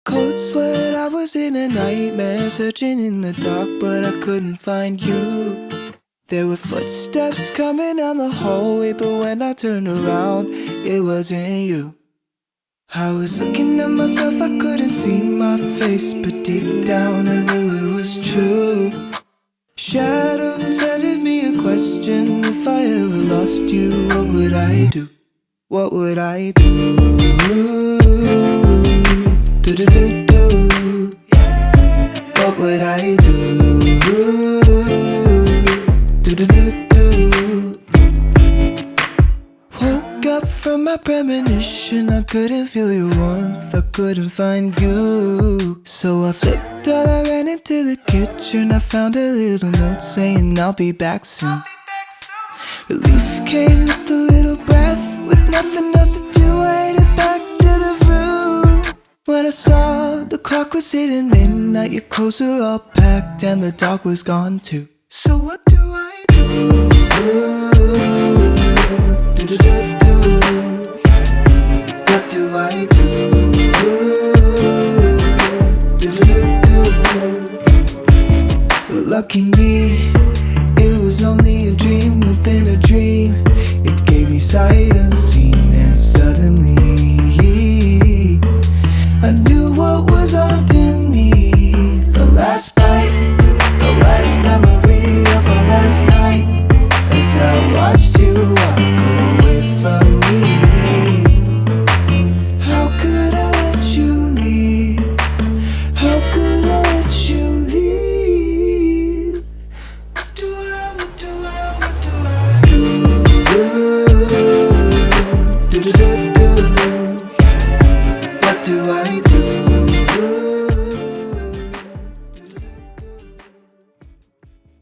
Cold sweat, I was in a nightmare, searching in the dark, but I couldn't find you. There were footsteps coming down the hallway, but when I turned around, it wasn't you. I was looking at myself, I couldn't see my face, but deep down I knew it was true. Shadows handed me a question: if I ever lost you, what would I do? What would I do? Do do do do. What would I do? Do do do do. Woke up from my premonition, I couldn't feel your warmth, I couldn't find you. So I flipped out, I ran into the kitchen, I found a little note saying I'll be back soon. Relief came with a little breath, with nothing else to do, I headed back to the room. When I saw the clock was hitting midnight, your clothes were all packed and the dog was gone too. So what do I do? Do do do do. What do I do? Do do do do. Lucky me, it was only a dream within a dream. It gave me sight unseen, and suddenly I knew what was on